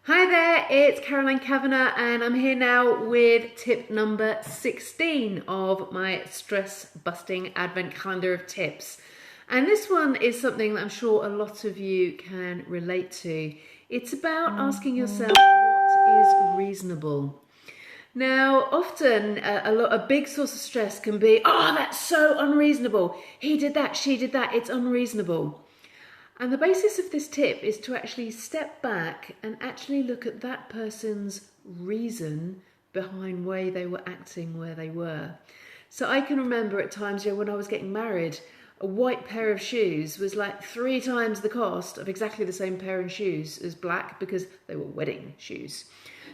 Hi there, it's Caroline Kavanagh and I'm here now with tip number 16 of my stress busting advent calendar of tips. And this one is something that I'm sure a lot of you can relate to. It's about asking yourself what is reasonable. Now, often a big source of stress can be, oh, that's so unreasonable. He did that, she did that, it's unreasonable. And the basis of this tip is to actually step back and actually look at that person's reason behind why they were acting where they were. So I can remember at times, when I was getting married, a white pair of shoes was like 3 times the cost of exactly the same pair of shoes as black because they were wedding shoes.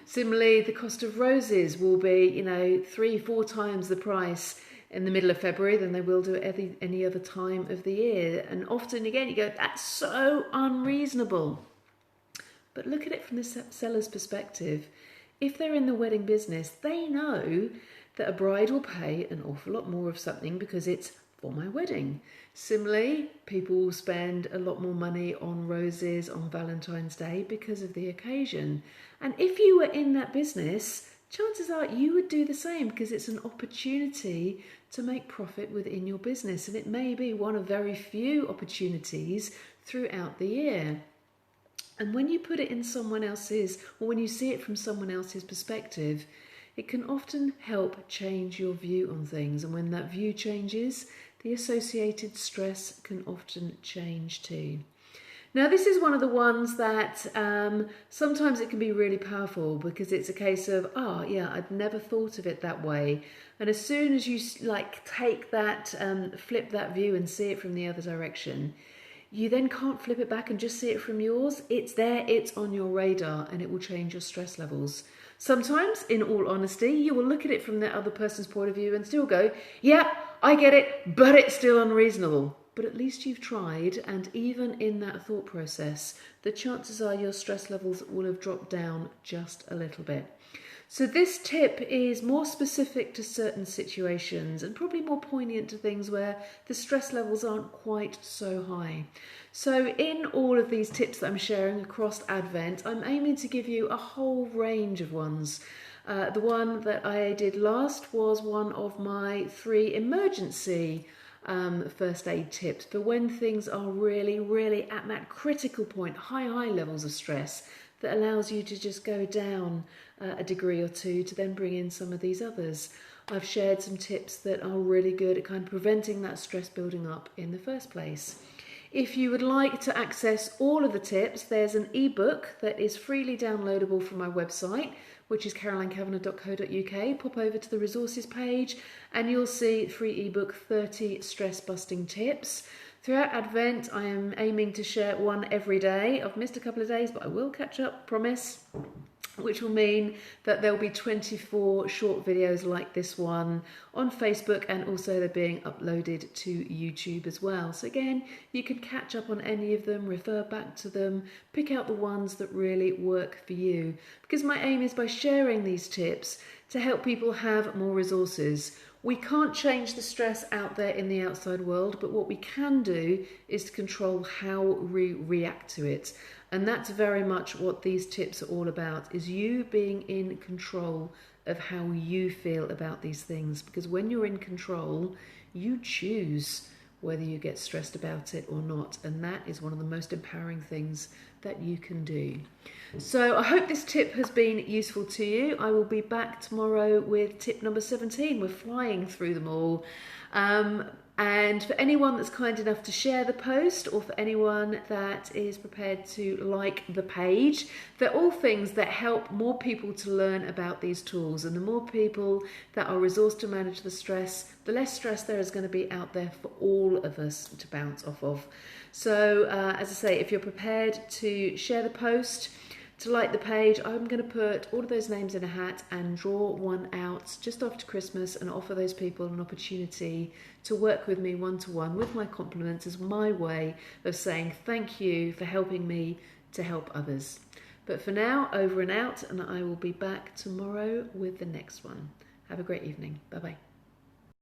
Similarly, the cost of roses will be, 3-4 times the price in the middle of February than they will do at any other time of the year. And often again you go, that's so unreasonable. But look at it from the seller's perspective. If they're in the wedding business, they know that a bride will pay an awful lot more of something because it's for my wedding. Similarly, people will spend a lot more money on roses on Valentine's Day because of the occasion. And if you were in that business, chances are you would do the same because it's an opportunity to make profit within your business. And it may be one of very few opportunities throughout the year. And when you put it in someone else's, or when you see it from someone else's perspective, it can often help change your view on things. And when that view changes, the associated stress can often change too. Now, this is one of the ones that sometimes it can be really powerful because it's a case of, I'd never thought of it that way. And as soon as you take that, flip that view and see it from the other direction, you then can't flip it back and just see it from yours. It's there, it's on your radar, and it will change your stress levels. Sometimes, in all honesty, you will look at it from the other person's point of view and still go, yeah, I get it, but it's still unreasonable. But at least you've tried, and even in that thought process, the chances are your stress levels will have dropped down just a little bit. So this tip is more specific to certain situations and probably more poignant to things where the stress levels aren't quite so high. So in all of these tips that I'm sharing across Advent, I'm aiming to give you a whole range of ones. The one that I did last was one of my 3 emergency first aid tips for when things are really at that critical point, high levels of stress that allows you to just go down a degree or 2 to then bring in some of these others. I've shared some tips that are really good at kind of preventing that stress building up in the first place. If you would like to access all of the tips, there's an ebook that is freely downloadable from my website, which is carolinekavanagh.co.uk. Pop over to the resources page and you'll see free ebook 30 stress busting tips. Throughout Advent, I am aiming to share one every day. I've missed a couple of days, but I will catch up, promise. Which will mean that there'll be 24 short videos like this one on Facebook, and also they're being uploaded to YouTube as well. So again, you can catch up on any of them, refer back to them, pick out the ones that really work for you. Because my aim is by sharing these tips to help people have more resources. We can't change the stress out there in the outside world, but what we can do is to control how we react to it. And that's very much what these tips are all about, is you being in control of how you feel about these things. Because when you're in control, you choose whether you get stressed about it or not. And that is one of the most empowering things that you can do. So I hope this tip has been useful to you. I will be back tomorrow with tip number 17. We're flying through them all. And for anyone that's kind enough to share the post, or for anyone that is prepared to like the page, they're all things that help more people to learn about these tools. And the more people that are resourced to manage the stress, the less stress there is going to be out there for all of us to bounce off of. So as I say, if you're prepared to share the post, to like the page, I'm going to put all of those names in a hat and draw one out just after Christmas and offer those people an opportunity to work with me one-to-one with my compliments as my way of saying thank you for helping me to help others. But for now, over and out, and I will be back tomorrow with the next one. Have a great evening. Bye-bye.